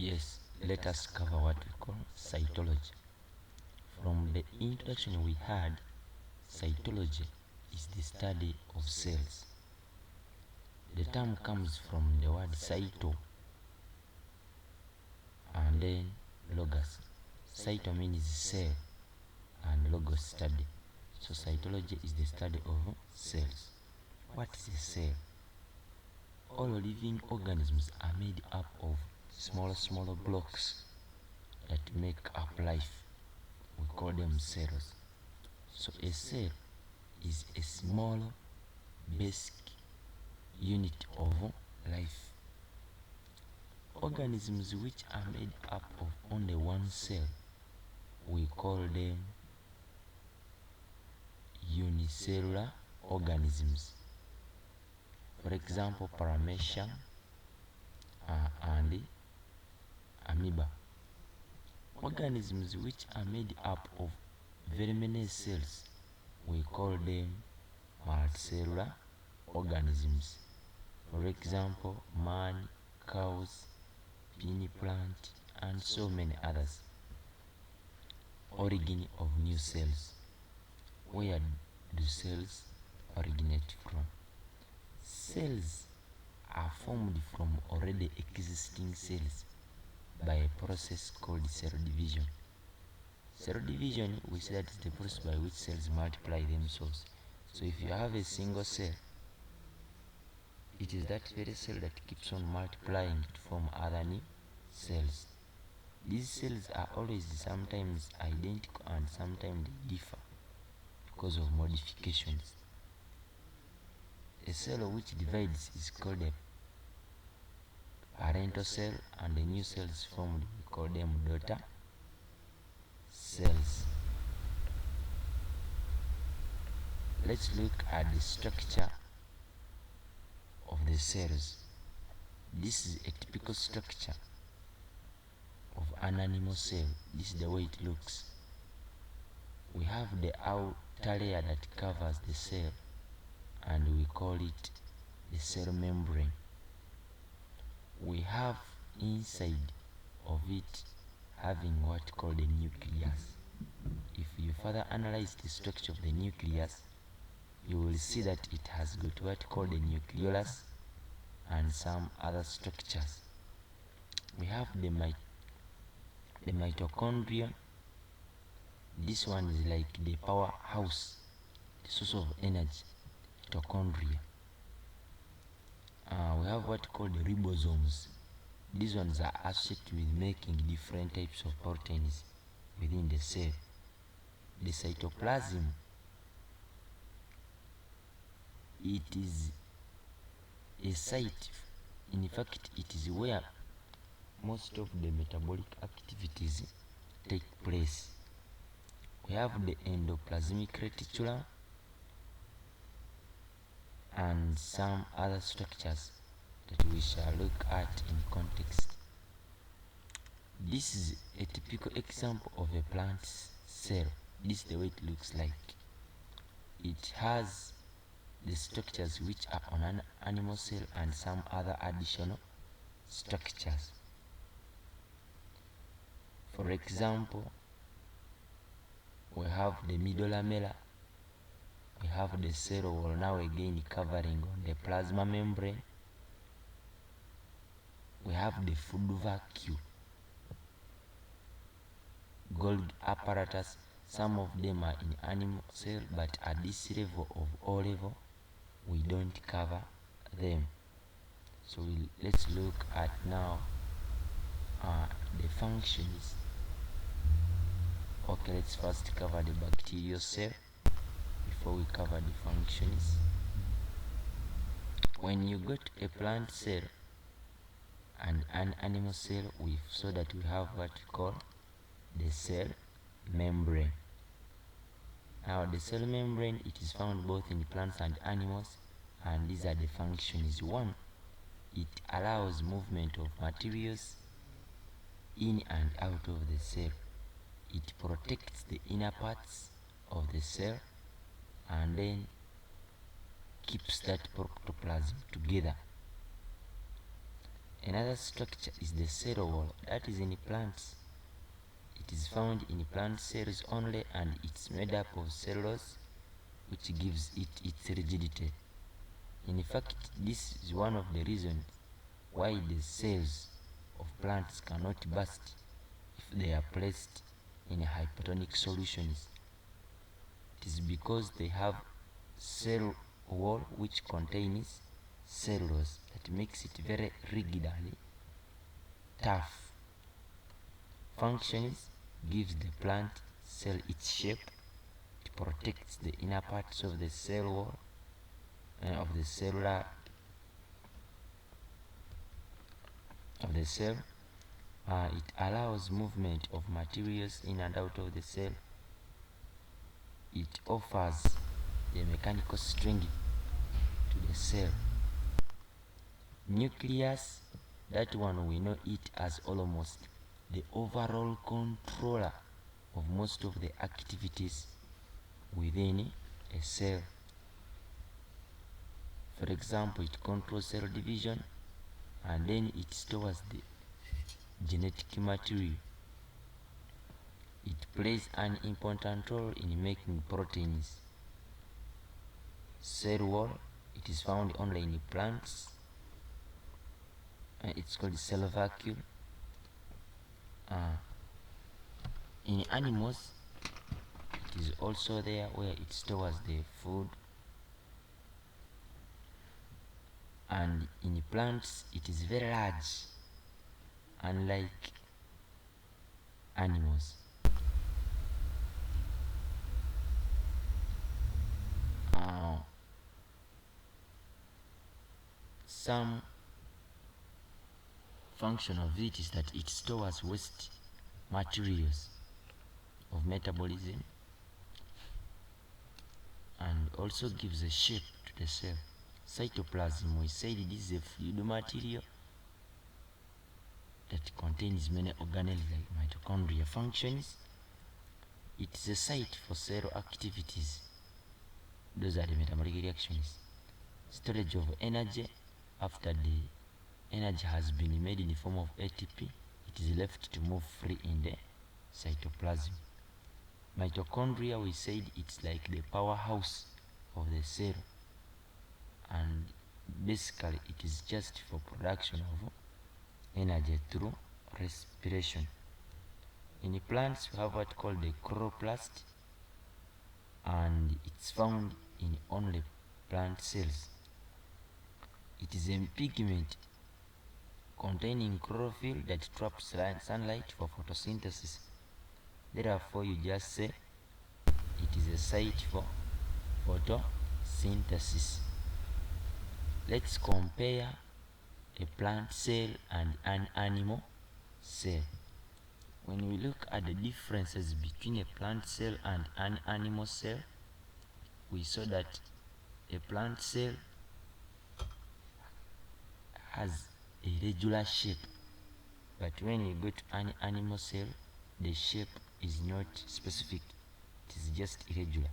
Yes, let us cover what we call cytology. From the introduction we had, cytology is the study of cells. The term comes from the word cyto and then logos. Cyto means cell and logos study. So cytology is the study of cells. What is a cell? All living organisms are made up of smaller blocks that make up life. We call them cells. So a cell is a small basic unit of life. Organisms which are made up of only one cell, we call them unicellular organisms. For example, paramecium and amoeba. Organisms which are made up of very many cells, we call them multicellular organisms. For example, man, cows, pea plant, and so many others. Origin of new cells. Where do cells originate from? Cells are formed from already existing cells by a process called cell division. Cell division, we say that is the process by which cells multiply themselves. So if you have a single cell, it is that very cell that keeps on multiplying to form other new cells. These cells are always sometimes identical and sometimes they differ because of modifications. A cell which divides is called a parental cell, and the new cells formed, we call them daughter cells. Let's look at the structure of the cells. This is a typical structure of an animal cell. This is the way it looks. We have the outer layer that covers the cell, and we call it the cell membrane. We have inside of it having what called the nucleus. If you further analyze the structure of the nucleus, you will see that it has got what called the nucleolus and some other structures. We have the mitochondria. This one is like the powerhouse, the source of energy, mitochondria. We have what called the ribosomes. These ones are associated with making different types of proteins within the cell. The cytoplasm, it is a site. In fact, it is where most of the metabolic activities take place. We have the endoplasmic reticulum and some other structures that we shall look at in context. This is a typical example of a plant cell. This is the way it looks like. It has the structures which are on an animal cell and some other additional structures. For example, we have the middle lamella. We have the cell wall now again covering on the plasma membrane. We have the food vacuole, Golgi apparatus. Some of them are in animal cell, but at this level of O level, we don't cover them. So let's look at now the functions. Okay, let's first cover the bacterial cell before we cover the functions. When you go to a plant cell and an animal cell, we saw that we have what we call the cell membrane. Now the cell membrane, it is found both in plants and animals, and these are the functions. One, it allows movement of materials in and out of the cell. It protects the inner parts of the cell and then keeps that protoplasm together. Another structure is the cell wall, that is in plants. It is found in plant cells only, and it's made up of cellulose, which gives it its rigidity. In fact, this is one of the reasons why the cells of plants cannot burst if they are placed in hypotonic solutions. It is because they have cell wall which contains cellulose that makes it very rigid and tough. Functions gives the plant cell its shape. It protects the inner parts of the cell wall and of the cellular of the cell. It allows movement of materials in and out of the cell. It offers the mechanical strength to the cell. Nucleus, that one we know it as almost the overall controller of most of the activities within a cell. For example, it controls cell division, and then it stores the genetic material. It plays an important role in making proteins. Cell wall, it is found only in plants, and it's called cell vacuole. In animals, it is also there where it stores the food, and in plants it is very large, unlike animals. Some function of it is that it stores waste materials of metabolism and also gives a shape to the cell. Cytoplasm, we said this is a fluid material that contains many organelles like mitochondria. Functions, it is a site for cell activities. Those are the metabolic reactions. Storage of energy, after the energy has been made in the form of ATP, it is left to move free in the cytoplasm. Mitochondria, we said it's like the powerhouse of the cell, and basically it is just for production of energy through respiration. In the plants, we have what called the chloroplast, and it's found in only plant cells. It is a pigment containing chlorophyll that traps sunlight for photosynthesis. Therefore, you just say it is a site for photosynthesis. Let's compare a plant cell and an animal cell. When we look at the differences between a plant cell and an animal cell, we saw that a plant cell has a regular shape, but when you go to an animal cell, the shape is not specific, it is just irregular.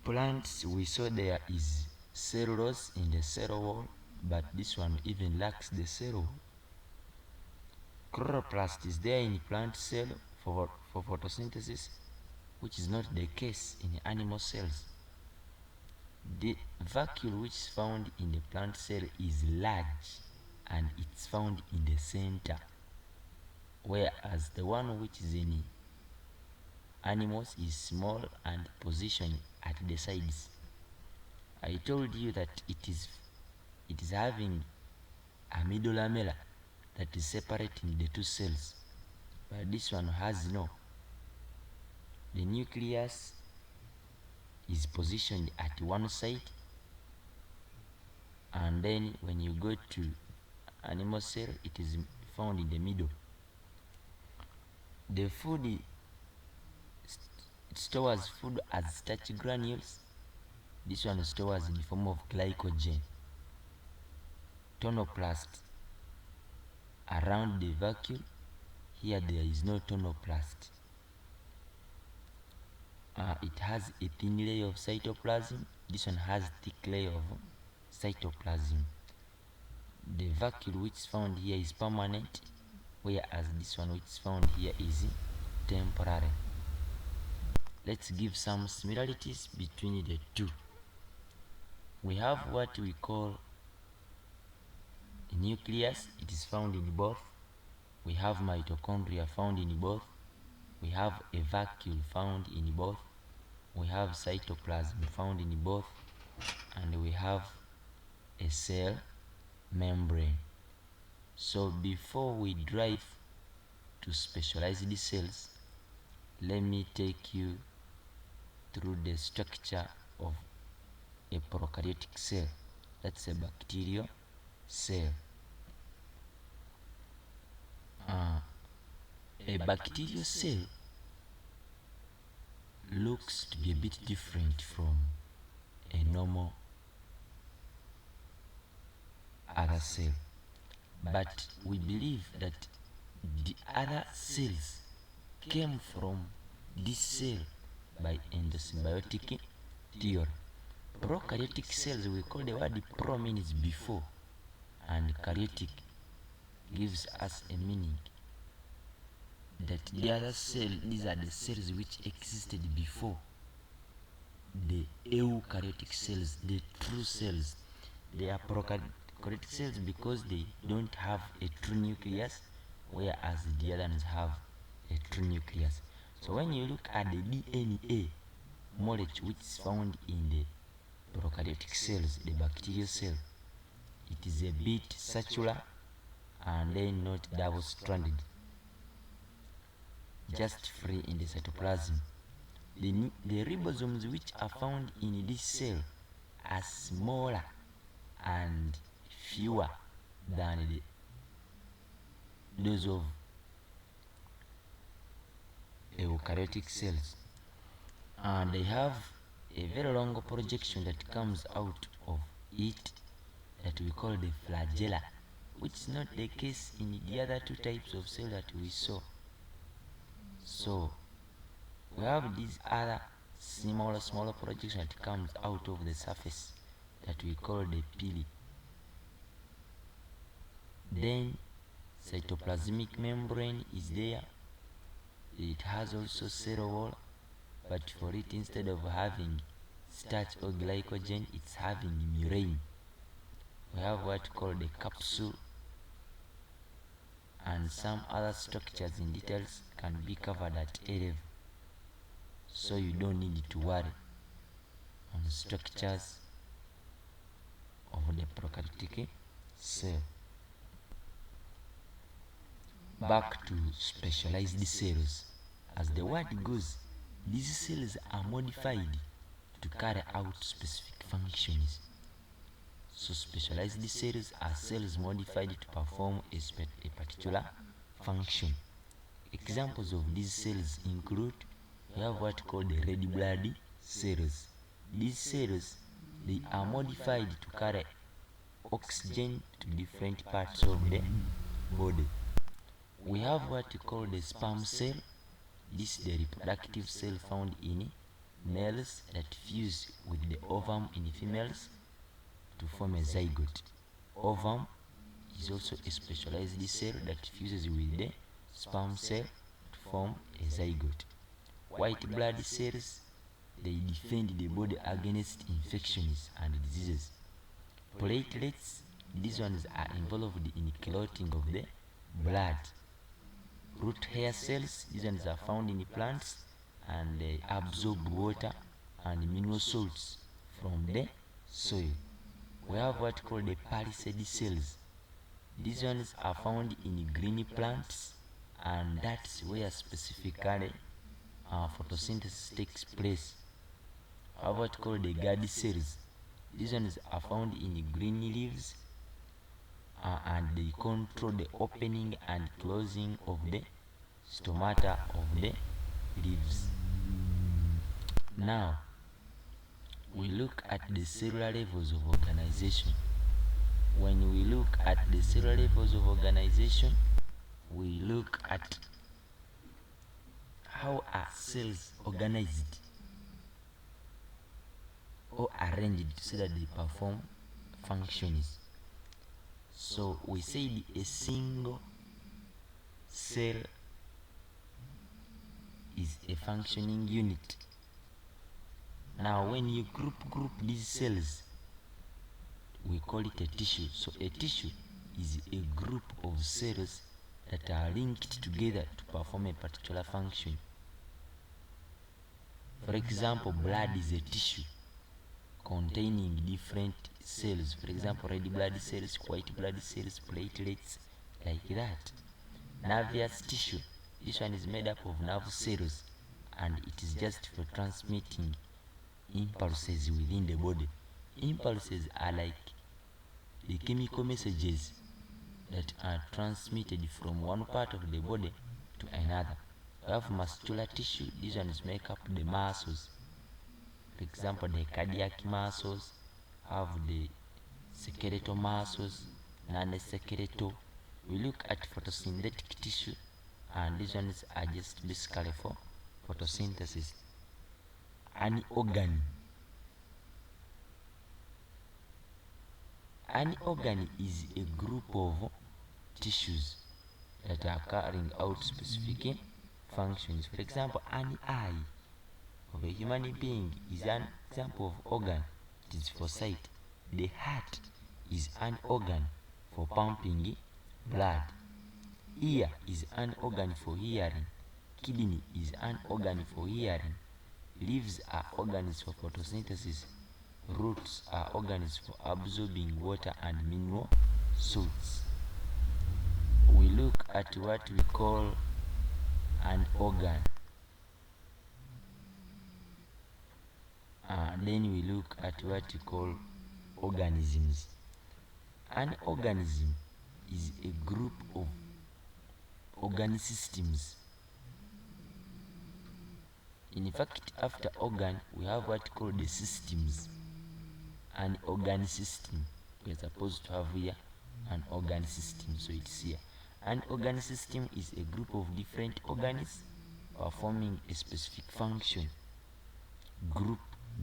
Plants, we saw there is cellulose in the cell wall, but this one even lacks the cell wall. Chloroplast is there in plant cell for photosynthesis, which is not the case in animal cells. The vacuole which is found in the plant cell is large, and it's found in the center, whereas the one which is in animals is small and positioned at the sides. I told you that it is having a middle lamella that is separating the two cells, but this one has no. The nucleus is positioned at one side, and then when you go to animal cell, it is found in the middle. The food, it stores food as starch granules. This one stores in the form of glycogen. Tonoplast around the vacuole. Here there is no tonoplast. It has a thin layer of cytoplasm. This one has thick layer of cytoplasm. The vacuole which is found here is permanent, whereas this one which is found here is temporary. Let's give some similarities between the two. We have what we call a nucleus, it is found in both. We have mitochondria found in both. We have a vacuole found in both. We have cytoplasm found in both. And we have a cell membrane. So before we drive to specialize these cells, let me take you through the structure of a prokaryotic cell. That's a bacterial cell. A bacterial cell looks to be a bit different from a normal other cell, but we believe that the other cells came from this cell by endosymbiotic theory. Prokaryotic cells, we call the word pro means before, and karyotic gives us a meaning that the other cell, these are the cells which existed before the eukaryotic cells, the true cells. They are prokaryotic cells because they don't have a true nucleus, whereas the other ones have a true nucleus. So when you look at the DNA molecule which is found in the prokaryotic cells, the bacterial cell, it is a bit circular and then not double-stranded, just free in the cytoplasm. The ribosomes which are found in this cell are smaller and fewer than those of eukaryotic cells, and they have a very long projection that comes out of it that we call the flagella, which is not the case in the other two types of cell that we saw. So we have these other smaller projection that comes out of the surface that we call the pili. Then cytoplasmic membrane is there. It has also cell wall, but for it, instead of having starch or glycogen, it's having murine. We have what called the capsule, and some other structures in details can be covered at A level, so you don't need to worry on the structures of the prokaryotic cell. Back to specialized cells. As the word goes, these cells are modified to carry out specific functions. So specialized cells are cells modified to perform a particular function. Examples of these cells include, we have what called the red blood cells. These cells, they are modified to carry oxygen to different parts of the body. We have what we call the sperm cell. This is the reproductive cell found in males that fuse with the ovum in females to form a zygote. Ovum is also a specialized cell that fuses with the sperm cell to form a zygote. White blood cells, they defend the body against infections and diseases. Platelets, these ones are involved in clotting of the blood. Root hair cells, these ones are found in plants and they absorb water and mineral salts from the soil. We have what called the palisade cells. These ones are found in green plants, and that's where specifically photosynthesis takes place. We have what called the guard cells. These ones are found in green leaves, and they control the opening and closing of the stomata of the leaves. Now we look at the cellular levels of organization. When we look at the cellular levels of organization, we look at how are cells organized or arranged so that they perform functions. So we said a single cell is a functioning unit. Now when you group these cells, we call it a tissue. So a tissue is a group of cells that are linked together to perform a particular function. For example, blood is a tissue containing different cells. For example, red blood cells, white blood cells, platelets, like that. Nervous tissue, this one is made up of nerve cells, and it is just for transmitting impulses within the body. Impulses are like the chemical messages that are transmitted from one part of the body to another. We have muscular tissue, these ones make up the muscles. For example, the cardiac muscles, have the skeletal muscles, non-skeletal. We look at photosynthetic tissue, and these ones are just basically for photosynthesis. An organ. An organ is a group of tissues that are carrying out specific functions. For example, an eye of a human being is an example of organ. It is for sight. The heart is an organ for pumping blood. Ear is an organ for hearing. Kidney is an organ for hearing. Leaves are organs for photosynthesis. Roots are organs for absorbing water and mineral salts. We look at what we call an organ. Then we look at what we call organisms. An organism is a group of organ systems. In fact, after organ, we have what we call the systems. An organ system. We are supposed to have here an organ system, so it's here. An organ system is a group of different organs performing a specific function.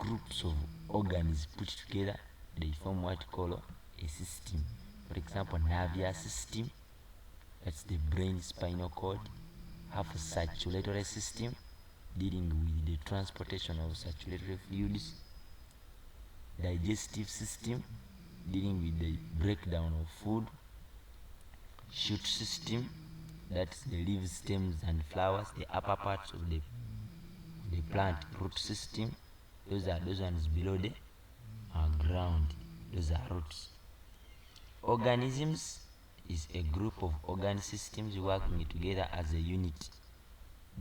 Groups of organs put together, they form what we call a system. For example, nervous system, that's the brain, spinal cord. Have a circulatory system, dealing with the transportation of circulatory fluids. Digestive system, dealing with the breakdown of food. Shoot system, that's the leaves, stems and flowers, the upper parts of the plant. Root system, those ones below the ground, those are roots. Organisms is a group of organ systems working together as a unit.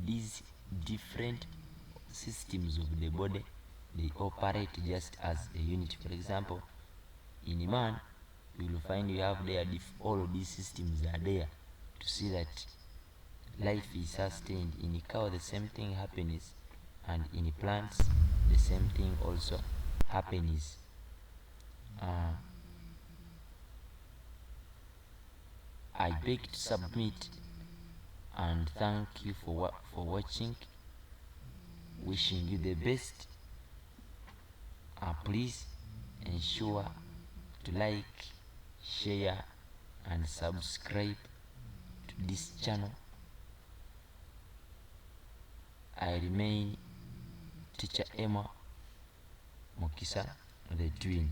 These different systems of the body, they operate just as a unit. For example, in a man, you will find you have there, if all of these systems are there to see that life is sustained. In a cow, the same thing happens, and in plants, the same thing also happens. I beg to submit and thank you for watching. Wishing you the best. Please ensure to like, share and subscribe to this channel. I remain Teacher Emmar Mukisa the Twin.